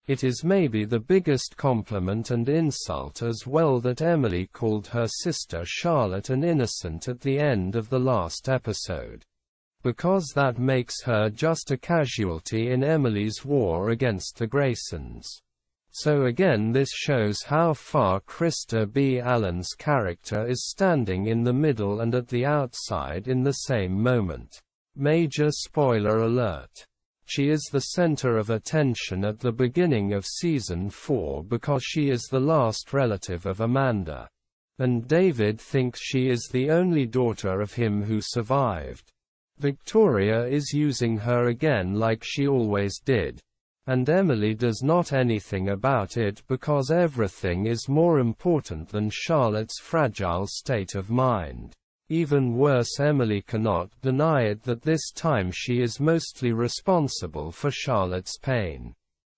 It is maybe the biggest compliment and insult as well that Emily called her sister Charlotte an innocent at the end of the last episode. Because that makes her just a casualty in Emily's war against the Graysons. So again, this shows how far Krista B. Allen's character is standing in the middle and at the outside in the same moment. Major spoiler alert. She is the center of attention at the beginning of season 4 because she is the last relative of Amanda. And David thinks she is the only daughter of him who survived. Victoria is using her again like she always did. And Emily does not anything about it because everything is more important than Charlotte's fragile state of mind. Even worse, Emily cannot deny it that this time she is mostly responsible for Charlotte's pain.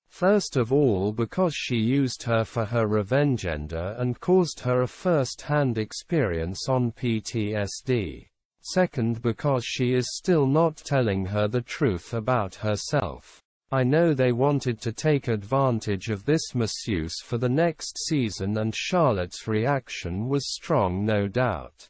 First of all because she used her for her revenge and caused her a first-hand experience on PTSD. Second because she is still not telling her the truth about herself. I know they wanted to take advantage of this misuse for the next season and Charlotte's reaction was strong, no doubt.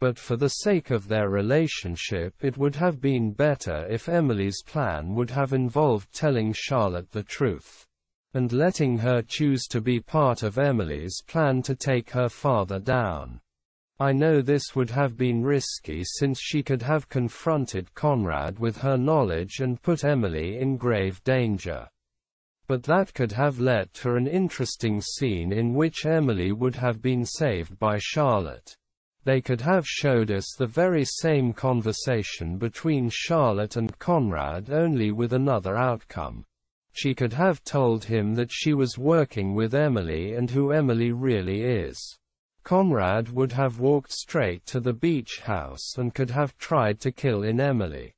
But for the sake of their relationship, it would have been better if Emily's plan would have involved telling Charlotte the truth. And letting her choose to be part of Emily's plan to take her father down. I know this would have been risky since she could have confronted Conrad with her knowledge and put Emily in grave danger. But that could have led to an interesting scene in which Emily would have been saved by Charlotte. They could have showed us the very same conversation between Charlotte and Conrad, only with another outcome. She could have told him that she was working with Emily and who Emily really is. Conrad would have walked straight to the beach house and could have tried to kill Emily.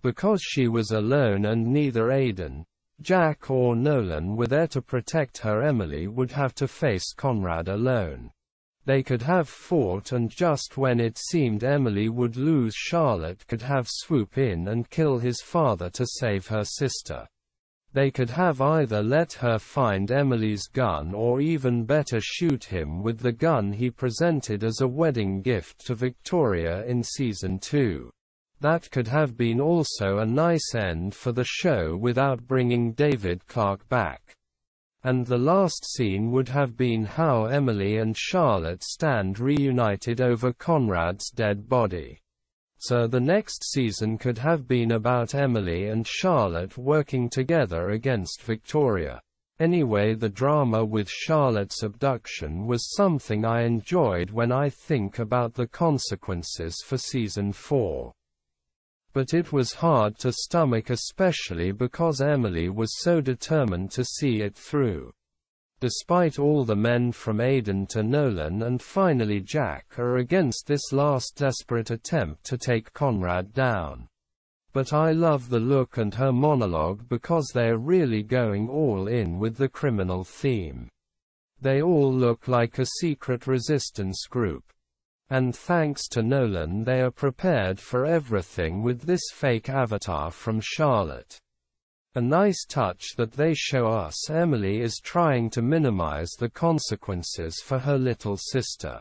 Because she was alone and neither Aiden, Jack or Nolan were there to protect her, Emily would have to face Conrad alone. They could have fought, and just when it seemed Emily would lose, Charlotte could have swooped in and kill his father to save her sister. They could have either let her find Emily's gun or even better shoot him with the gun he presented as a wedding gift to Victoria in season 2. That could have been also a nice end for the show without bringing David Clarke back. And the last scene would have been how Emily and Charlotte stand reunited over Conrad's dead body. So the next season could have been about Emily and Charlotte working together against Victoria. Anyway, the drama with Charlotte's abduction was something I enjoyed when I think about the consequences for season 4. But it was hard to stomach, especially because Emily was so determined to see it through. Despite all the men from Aiden to Nolan and finally Jack are against this last desperate attempt to take Conrad down. But I love the look and her monologue because they're really going all in with the criminal theme. They all look like a secret resistance group. And thanks to Nolan, they are prepared for everything with this fake avatar from Charlotte. A nice touch that they show us Emily is trying to minimize the consequences for her little sister.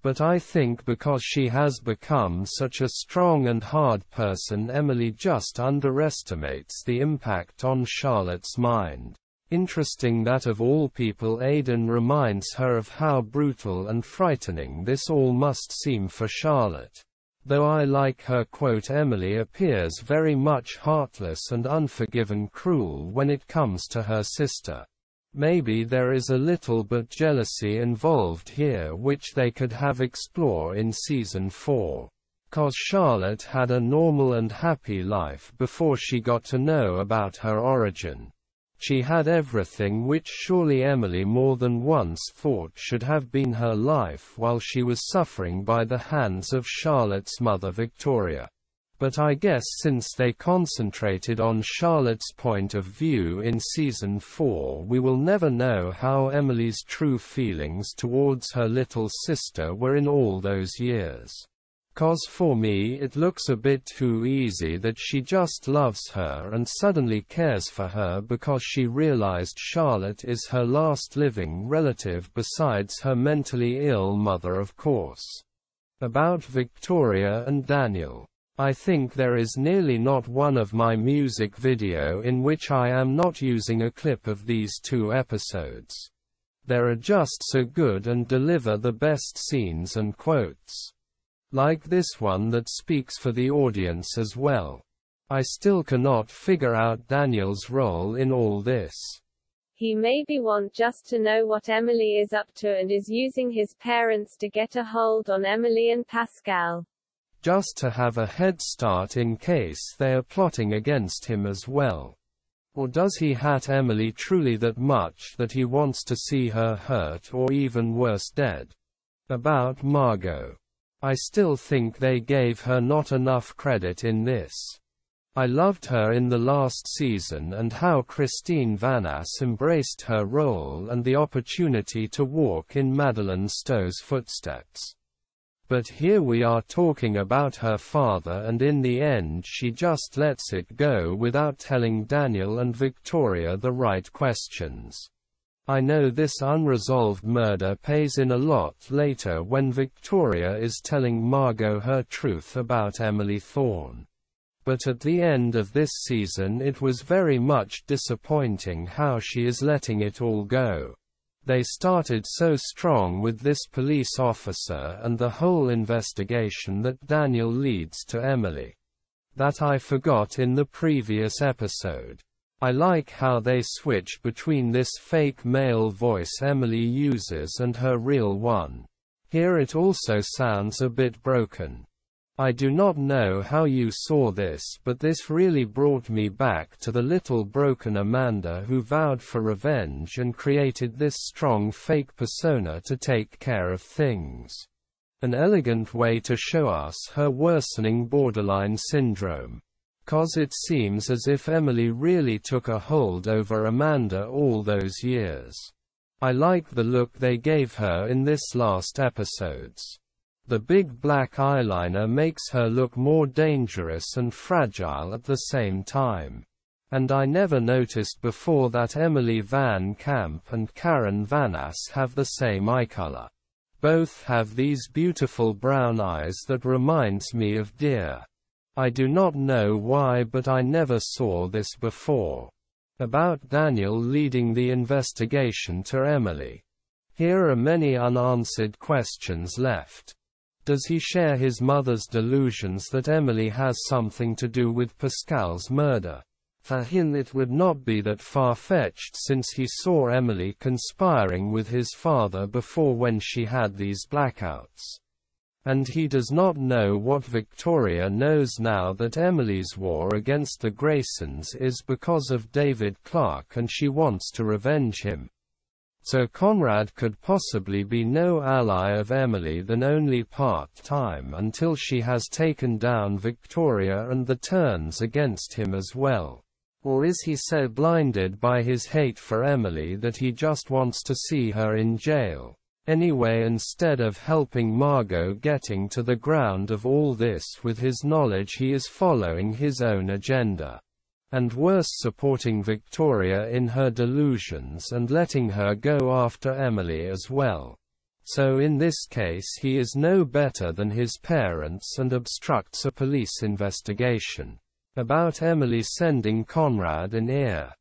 But I think because she has become such a strong and hard person, Emily just underestimates the impact on Charlotte's mind. Interesting that of all people Aiden reminds her of how brutal and frightening this all must seem for Charlotte. Though I like her quote, Emily appears very much heartless and unforgiving, cruel when it comes to her sister. Maybe there is a little bit jealousy involved here which they could have explored in season 4. 'Cause Charlotte had a normal and happy life before she got to know about her origin. She had everything which surely Emily more than once thought should have been her life while she was suffering by the hands of Charlotte's mother Victoria. But I guess since they concentrated on Charlotte's point of view in season 4, we will never know how Emily's true feelings towards her little sister were in all those years. 'Cause for me it looks a bit too easy that she just loves her and suddenly cares for her because she realized Charlotte is her last living relative besides her mentally ill mother, of course. About Victoria and Daniel. I think there is nearly not one of my music video in which I am not using a clip of these two episodes. They're just so good and deliver the best scenes and quotes. Like this one that speaks for the audience as well. I still cannot figure out Daniel's role in all this. He maybe want just to know what Emily is up to and is using his parents to get a hold on Emily and Pascal. Just to have a head start in case they are plotting against him as well. Or does he hate Emily truly that much that he wants to see her hurt or even worse dead? About Margaux. I still think they gave her not enough credit in this. I loved her in the last season and how Christine Vanasse embraced her role and the opportunity to walk in Madeleine Stowe's footsteps. But here we are talking about her father and in the end she just lets it go without telling Daniel and Victoria the right questions. I know this unresolved murder pays in a lot later when Victoria is telling Margaux her truth about Emily Thorne. But at the end of this season it was very much disappointing how she is letting it all go. They started so strong with this police officer and the whole investigation that Daniel leads to Emily. That I forgot in the previous episode. I like how they switch between this fake male voice Emily uses and her real one. Here it also sounds a bit broken. I do not know how you saw this, but this really brought me back to the little broken Amanda who vowed for revenge and created this strong fake persona to take care of things. An elegant way to show us her worsening borderline syndrome. 'Cause it seems as if Emily really took a hold over Amanda all those years. I like the look they gave her in this last episodes. The big black eyeliner makes her look more dangerous and fragile at the same time. And I never noticed before that Emily Van Camp and Karen Vanasse have the same eye color. Both have these beautiful brown eyes that reminds me of deer. I do not know why, but I never saw this before. About Daniel leading the investigation to Emily. Here are many unanswered questions left. Does he share his mother's delusions that Emily has something to do with Pascal's murder? For him it would not be that far-fetched since he saw Emily conspiring with his father before when she had these blackouts. And he does not know what Victoria knows now, that Emily's war against the Graysons is because of David Clarke and she wants to revenge him. So Conrad could possibly be no ally of Emily than only part-time until she has taken down Victoria and the turns against him as well. Or is he so blinded by his hate for Emily that he just wants to see her in jail? Anyway, instead of helping Margaux getting to the ground of all this with his knowledge, he is following his own agenda. And worse, supporting Victoria in her delusions and letting her go after Emily as well. So in this case he is no better than his parents and obstructs a police investigation. About Emily sending Conrad an ear.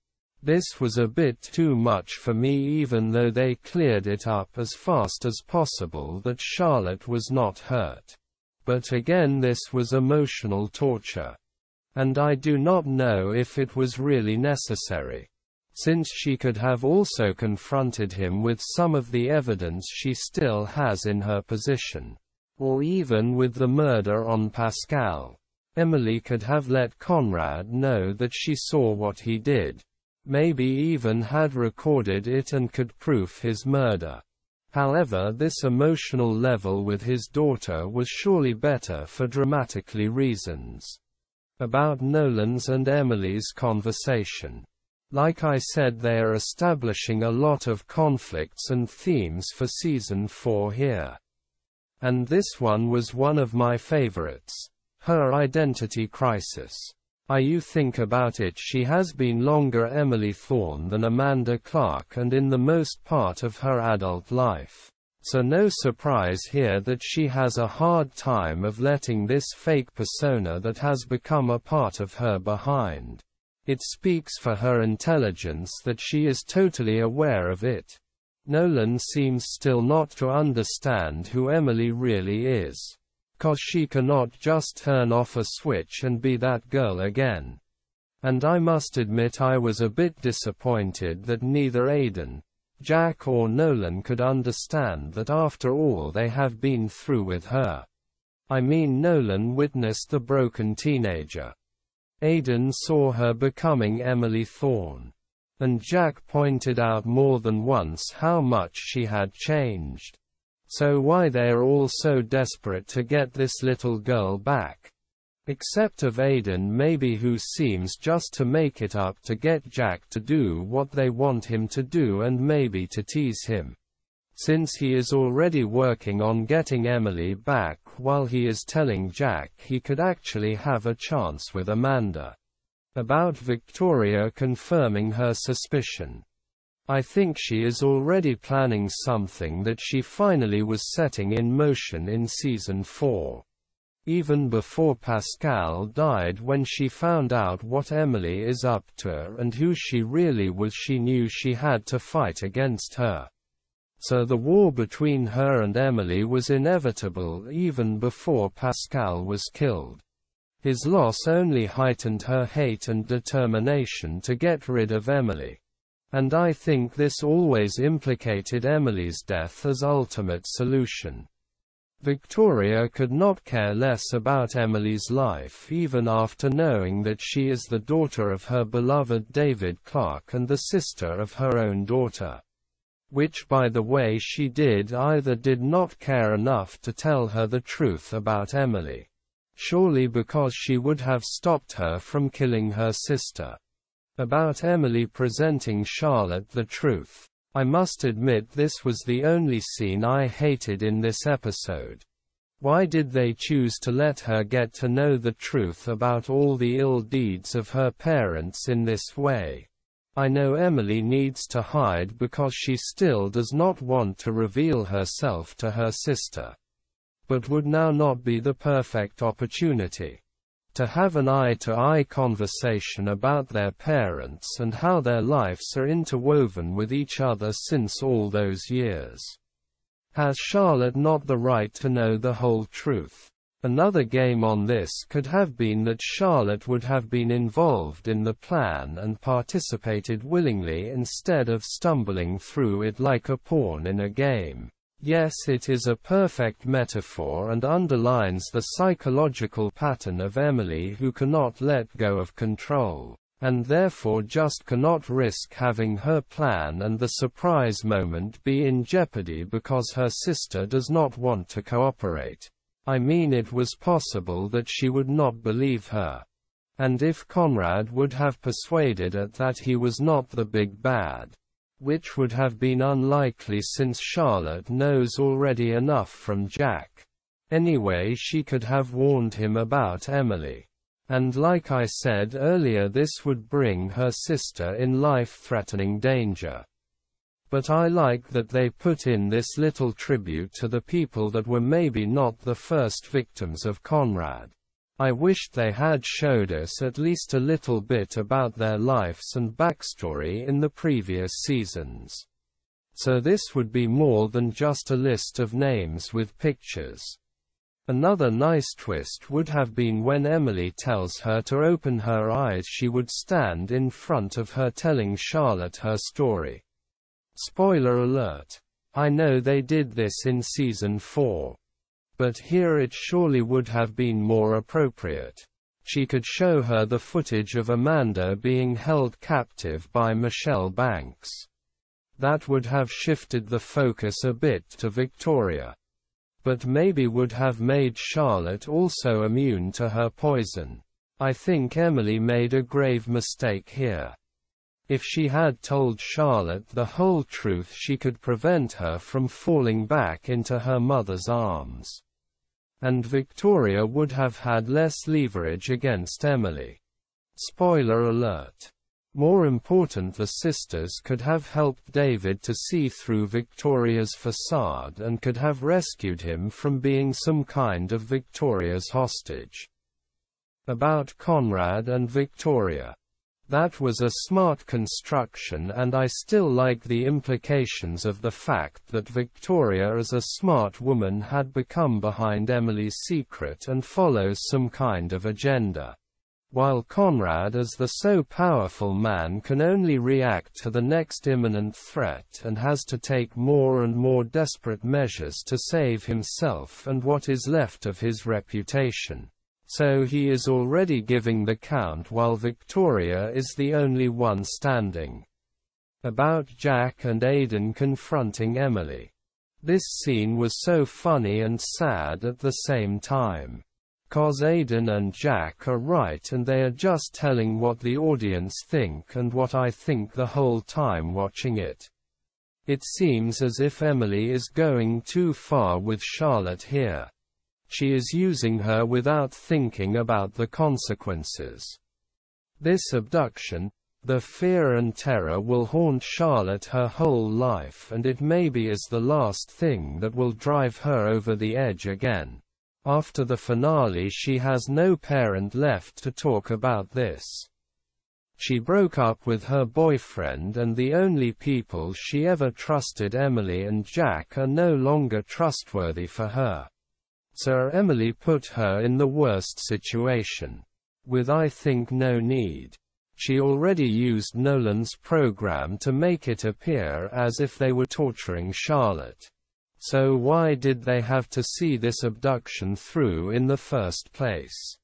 This was a bit too much for me, even though they cleared it up as fast as possible that Charlotte was not hurt. But again, this was emotional torture. And I do not know if it was really necessary. Since she could have also confronted him with some of the evidence she still has in her possession. Or even with the murder on Pascal. Emily could have let Conrad know that she saw what he did. Maybe even had recorded it and could prove his murder. However, this emotional level with his daughter was surely better for dramatically reasons. About Nolan's and Emily's conversation. Like I said, they are establishing a lot of conflicts and themes for season 4 here. And this one was one of my favorites. Her identity crisis. You think about it, she has been longer Emily Thorne than Amanda Clarke and in the most part of her adult life. So no surprise here that she has a hard time of letting this fake persona that has become a part of her behind. It speaks for her intelligence that she is totally aware of it. Nolan seems still not to understand who Emily really is. 'Cause she cannot just turn off a switch and be that girl again. And I must admit I was a bit disappointed that neither Aiden, Jack or Nolan could understand that after all they have been through with her. I mean, Nolan witnessed the broken teenager. Aiden saw her becoming Emily Thorne. And Jack pointed out more than once how much she had changed. So why they're all so desperate to get this little girl back? Except of Aiden maybe, who seems just to make it up to get Jack to do what they want him to do and maybe to tease him. Since he is already working on getting Emily back while he is telling Jack he could actually have a chance with Amanda. About Victoria confirming her suspicion. I think she is already planning something that she finally was setting in motion in season 4. Even before Pascal died, when she found out what Emily is up to and who she really was, she knew she had to fight against her. So the war between her and Emily was inevitable even before Pascal was killed. His loss only heightened her hate and determination to get rid of Emily. And I think this always implicated Emily's death as ultimate solution. Victoria could not care less about Emily's life even after knowing that she is the daughter of her beloved David Clarke and the sister of her own daughter. Which, by the way, she did either did not care enough to tell her the truth about Emily. Surely because she would have stopped her from killing her sister. About Emily presenting Charlotte the truth. I must admit this was the only scene I hated in this episode. Why did they choose to let her get to know the truth about all the ill deeds of her parents in this way? I know Emily needs to hide because she still does not want to reveal herself to her sister. But would now not be the perfect opportunity to have an eye-to-eye conversation about their parents and how their lives are interwoven with each other since all those years? Has Charlotte not the right to know the whole truth? Another game on this could have been that Charlotte would have been involved in the plan and participated willingly instead of stumbling through it like a pawn in a game. Yes, it is a perfect metaphor and underlines the psychological pattern of Emily, who cannot let go of control, and therefore just cannot risk having her plan and the surprise moment be in jeopardy because her sister does not want to cooperate. I mean, it was possible that she would not believe her. And if Conrad would have persuaded her that he was not the big bad, which would have been unlikely since Charlotte knows already enough from Jack. Anyway, she could have warned him about Emily. And like I said earlier, this would bring her sister in life-threatening danger. But I like that they put in this little tribute to the people that were maybe not the first victims of Conrad. I wished they had showed us at least a little bit about their lives and backstory in the previous seasons. So this would be more than just a list of names with pictures. Another nice twist would have been when Emily tells her to open her eyes. She would stand in front of her telling Charlotte her story. Spoiler alert. I know they did this in season 4. But here it surely would have been more appropriate. She could show her the footage of Amanda being held captive by Michelle Banks. That would have shifted the focus a bit to Victoria. But maybe would have made Charlotte also immune to her poison. I think Emily made a grave mistake here. If she had told Charlotte the whole truth, she could prevent her from falling back into her mother's arms. And Victoria would have had less leverage against Emily. Spoiler alert. More important, the sisters could have helped David to see through Victoria's facade and could have rescued him from being some kind of Victoria's hostage. About Conrad and Victoria. That was a smart construction, and I still like the implications of the fact that Victoria as a smart woman had become behind Emily's secret and follows some kind of agenda. While Conrad as the so powerful man can only react to the next imminent threat and has to take more and more desperate measures to save himself and what is left of his reputation. So he is already giving the count while Victoria is the only one standing. About Jack and Aiden confronting Emily. This scene was so funny and sad at the same time. 'Cause Aiden and Jack are right and they are just telling what the audience think and what I think the whole time watching it. It seems as if Emily is going too far with Charlotte here. She is using her without thinking about the consequences. This abduction, the fear and terror will haunt Charlotte her whole life, and it maybe is the last thing that will drive her over the edge again. After the finale, she has no parent left to talk about this. She broke up with her boyfriend, and the only people she ever trusted, Emily and Jack, are no longer trustworthy for her. So Emily put her in the worst situation. With I think no need. She already used Nolan's program to make it appear as if they were torturing Charlotte. So why did they have to see this abduction through in the first place?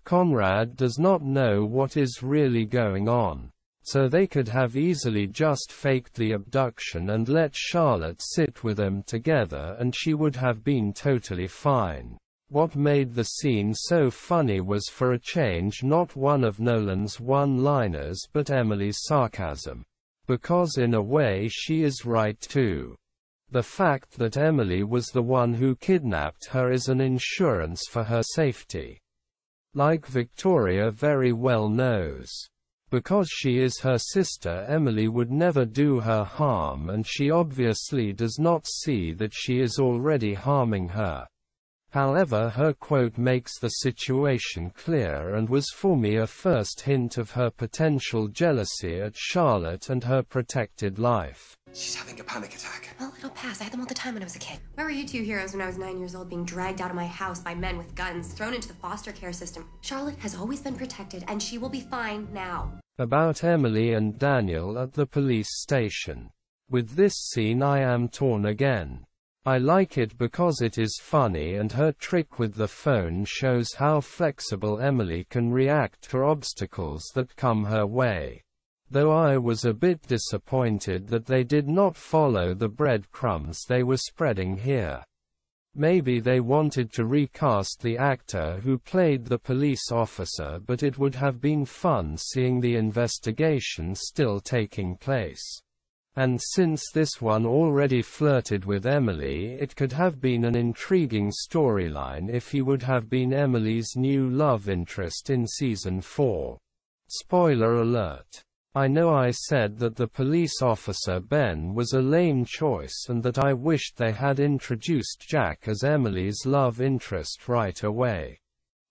Conrad does not know what is really going on. So they could have easily just faked the abduction and let Charlotte sit with them together and she would have been totally fine. What made the scene so funny was for a change not one of Nolan's one-liners but Emily's sarcasm. Because in a way she is right too. The fact that Emily was the one who kidnapped her is an insurance for her safety. Like Victoria very well knows. Because she is her sister, Emily would never do her harm, and she obviously does not see that she is already harming her. However, her quote makes the situation clear and was for me a first hint of her potential jealousy at Charlotte and her protected life. She's having a panic attack. Well, it'll pass. I had them all the time when I was a kid. Where were you two heroes when I was 9 years old, being dragged out of my house by men with guns, thrown into the foster care system? Charlotte has always been protected, and she will be fine now. About Emily and Daniel at the police station. With this scene I am torn again. I like it because it is funny and her trick with the phone shows how flexible Emily can react to obstacles that come her way. Though I was a bit disappointed that they did not follow the breadcrumbs they were spreading here. Maybe they wanted to recast the actor who played the police officer, but it would have been fun seeing the investigation still taking place. And since this one already flirted with Emily, it could have been an intriguing storyline if he would have been Emily's new love interest in season 4. Spoiler alert. I know I said that the police officer Ben was a lame choice and that I wished they had introduced Jack as Emily's love interest right away.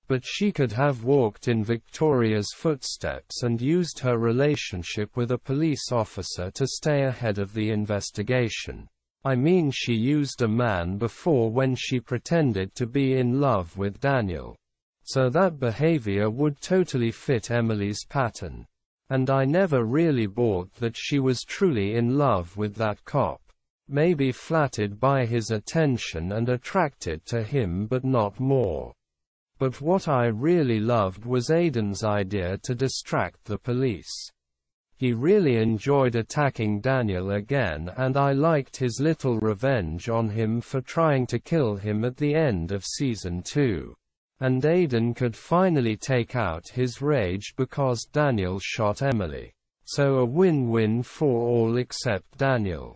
But she could have walked in Victoria's footsteps and used her relationship with a police officer to stay ahead of the investigation. I mean, she used a man before when she pretended to be in love with Daniel. So that behavior would totally fit Emily's pattern. And I never really bought that she was truly in love with that cop. Maybe flattered by his attention and attracted to him, but not more. But what I really loved was Aiden's idea to distract the police. He really enjoyed attacking Daniel again, and I liked his little revenge on him for trying to kill him at the end of season 2. And Aiden could finally take out his rage because Daniel shot Emily. So a win-win for all except Daniel.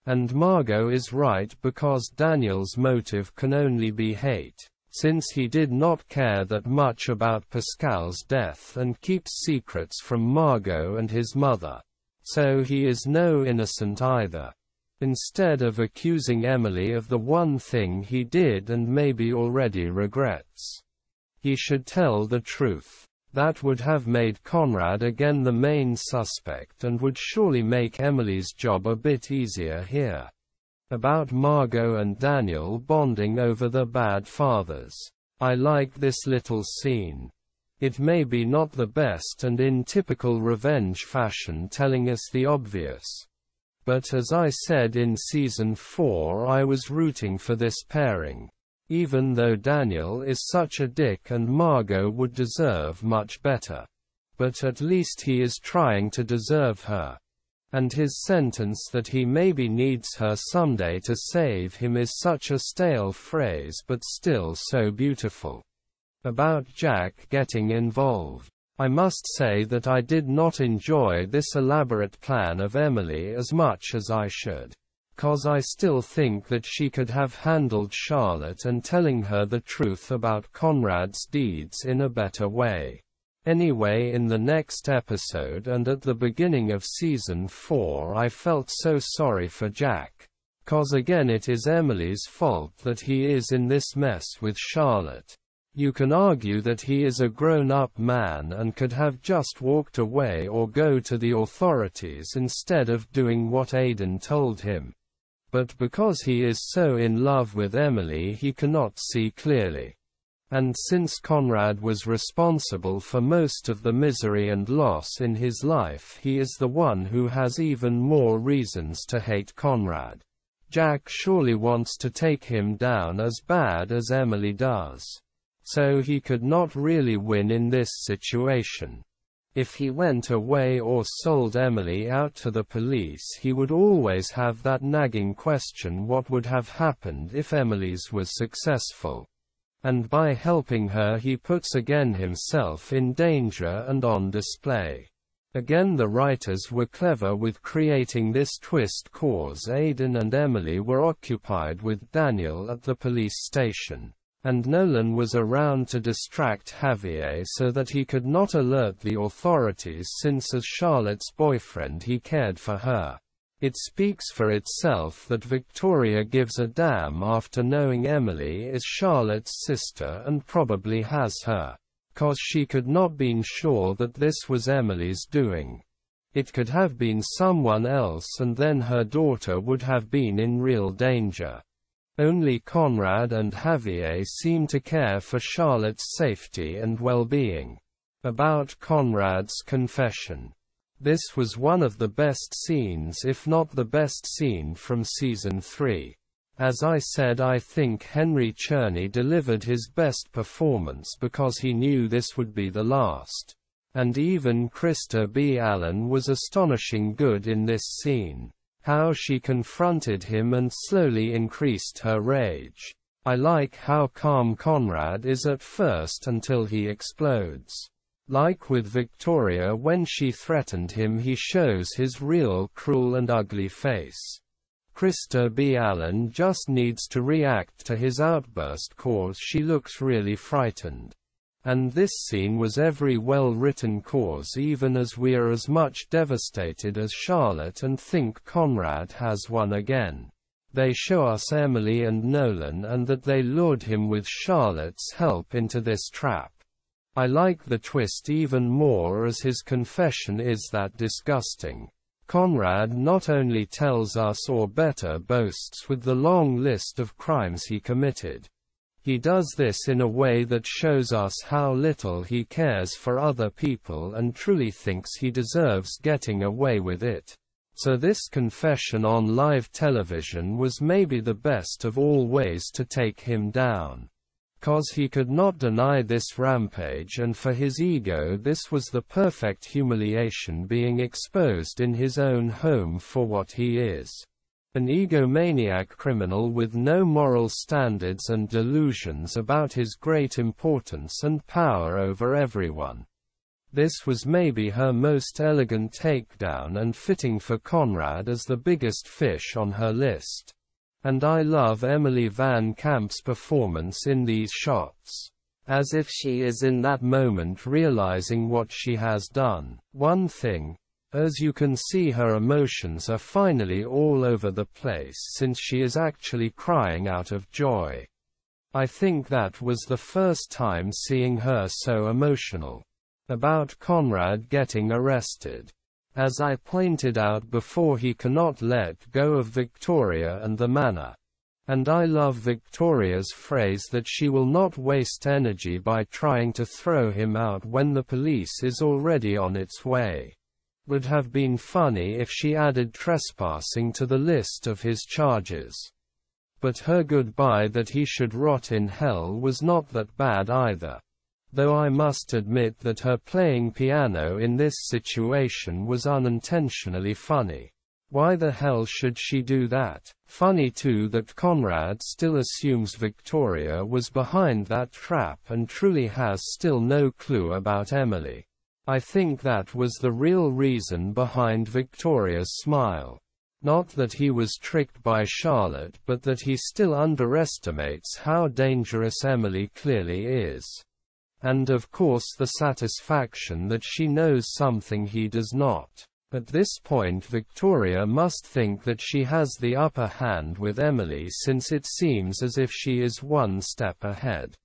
And Margaux is right because Daniel's motive can only be hate, since he did not care that much about Pascal's death and keeps secrets from Margaux and his mother. So he is no innocent either. Instead of accusing Emily of the one thing he did and maybe already regrets, he should tell the truth. That would have made Conrad again the main suspect and would surely make Emily's job a bit easier here. About Margaux and Daniel bonding over the bad fathers. I like this little scene. It may be not the best and in typical revenge fashion telling us the obvious. But as I said in Season 4, I was rooting for this pairing. Even though Daniel is such a dick and Margaux would deserve much better. But at least he is trying to deserve her. And his sentence that he maybe needs her someday to save him is such a stale phrase but still so beautiful. About Jack getting involved. I must say that I did not enjoy this elaborate plan of Emily as much as I should. 'Cause I still think that she could have handled Charlotte and telling her the truth about Conrad's deeds in a better way. Anyway, in the next episode and at the beginning of Season 4 I felt so sorry for Jack. 'Cause again it is Emily's fault that he is in this mess with Charlotte. You can argue that he is a grown-up man and could have just walked away or go to the authorities instead of doing what Aiden told him. But because he is so in love with Emily he cannot see clearly. And since Conrad was responsible for most of the misery and loss in his life, he is the one who has even more reasons to hate Conrad. Jack surely wants to take him down as bad as Emily does. So he could not really win in this situation. If he went away or sold Emily out to the police, he would always have that nagging question: what would have happened if Emily's was successful? And by helping her he puts again himself in danger and on display. Again the writers were clever with creating this twist, cause Aiden and Emily were occupied with Daniel at the police station. And Nolan was around to distract Javier so that he could not alert the authorities, since as Charlotte's boyfriend he cared for her. It speaks for itself that Victoria gives a damn after knowing Emily is Charlotte's sister and probably has her. 'Cause she could not been sure that this was Emily's doing. It could have been someone else and then her daughter would have been in real danger. Only Conrad and Javier seem to care for Charlotte's safety and well-being. About Conrad's confession. This was one of the best scenes, if not the best scene from Season 3. As I said, I think Henry Czerny delivered his best performance because he knew this would be the last. And even Krista B. Allen was astonishing good in this scene. How she confronted him and slowly increased her rage. I like how calm Conrad is at first until he explodes. Like with Victoria, when she threatened him he shows his real cruel and ugly face. Krista B. Allen just needs to react to his outburst cause she looks really frightened. And this scene was every well-written cause, even as we are as much devastated as Charlotte and think Conrad has won again. They show us Emily and Nolan and that they lured him with Charlotte's help into this trap. I like the twist even more as his confession is that disgusting. Conrad not only tells us, or better boasts with the long list of crimes he committed. He does this in a way that shows us how little he cares for other people and truly thinks he deserves getting away with it. So this confession on live television was maybe the best of all ways to take him down. 'Cause he could not deny this rampage, and for his ego this was the perfect humiliation, being exposed in his own home for what he is. An egomaniac criminal with no moral standards and delusions about his great importance and power over everyone. This was maybe her most elegant takedown and fitting for Conrad as the biggest fish on her list. And I love Emily Van Camp's performance in these shots. As if she is in that moment realizing what she has done. One thing, as you can see, her emotions are finally all over the place since she is actually crying out of joy. I think that was the first time seeing her so emotional. About Conrad getting arrested. As I pointed out before, he cannot let go of Victoria and the manor. And I love Victoria's phrase that she will not waste energy by trying to throw him out when the police is already on its way. Would have been funny if she added trespassing to the list of his charges. But her goodbye that he should rot in hell was not that bad either. Though I must admit that her playing piano in this situation was unintentionally funny. Why the hell should she do that? Funny too that Conrad still assumes Victoria was behind that trap and truly has still no clue about Emily. I think that was the real reason behind Victoria's smile. Not that he was tricked by Charlotte, but that he still underestimates how dangerous Emily clearly is. And of course the satisfaction that she knows something he does not. At this point Victoria must think that she has the upper hand with Emily, since it seems as if she is one step ahead,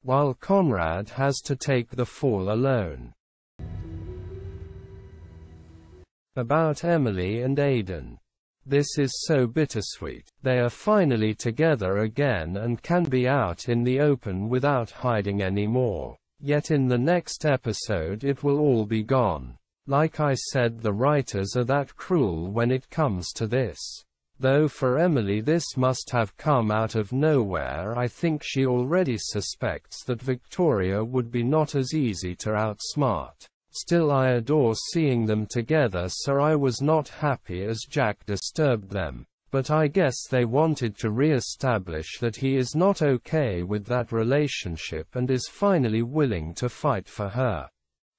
while Conrad has to take the fall alone. About Emily and Aiden. This is so bittersweet. They are finally together again and can be out in the open without hiding anymore. Yet in the next episode it will all be gone. Like I said, the writers are that cruel when it comes to this. Though for Emily this must have come out of nowhere. I think she already suspects that Victoria would be not as easy to outsmart. Still, I adore seeing them together, so I was not happy as Jack disturbed them. But I guess they wanted to re-establish that he is not okay with that relationship and is finally willing to fight for her.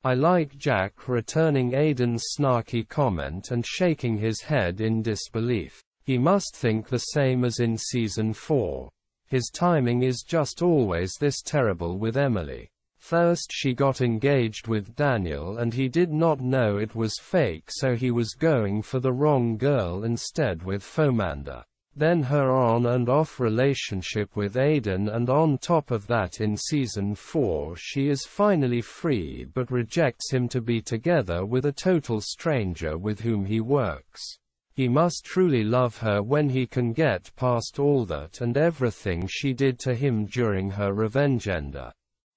I like Jack returning Aiden's snarky comment and shaking his head in disbelief. He must think the same as in season 4. His timing is just always this terrible with Emily. First she got engaged with Daniel and he did not know it was fake, so he was going for the wrong girl instead with Fomander. Then her on and off relationship with Aiden, and on top of that in season 4 she is finally free but rejects him to be together with a total stranger with whom he works. He must truly love her when he can get past all that and everything she did to him during her revengender.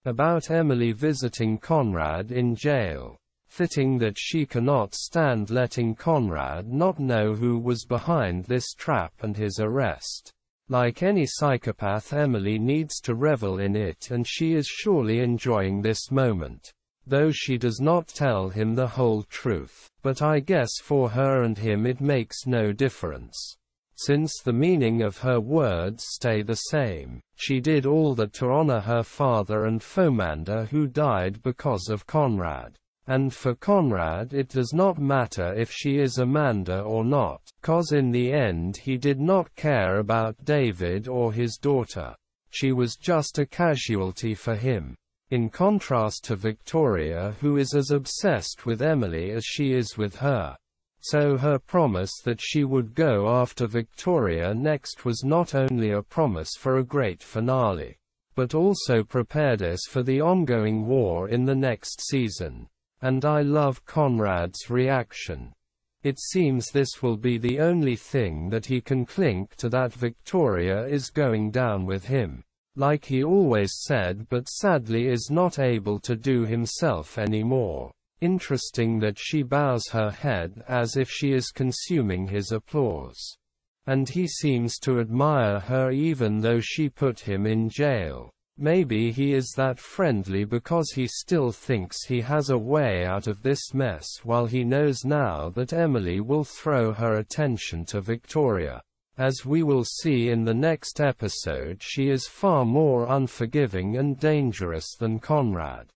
About Emily visiting Conrad in jail. Fitting that she cannot stand letting Conrad not know who was behind this trap and his arrest. Like any psychopath, Emily needs to revel in it, and she is surely enjoying this moment. Though she does not tell him the whole truth. But I guess for her and him it makes no difference, since the meaning of her words stay the same. She did all that to honor her father and Fomander, who died because of Conrad. And for Conrad it does not matter if she is Amanda or not, cause in the end he did not care about David or his daughter. She was just a casualty for him. In contrast to Victoria, who is as obsessed with Emily as she is with her. So her promise that she would go after Victoria next was not only a promise for a great finale, but also prepared us for the ongoing war in the next season. And I love Conrad's reaction. It seems this will be the only thing that he can cling to, that Victoria is going down with him, like he always said, but sadly is not able to do himself anymore. Interesting that she bows her head as if she is consuming his applause. And he seems to admire her even though she put him in jail. Maybe he is that friendly because he still thinks he has a way out of this mess, while he knows now that Emily will throw her attention to Victoria. As we will see in the next episode, she is far more unforgiving and dangerous than Conrad.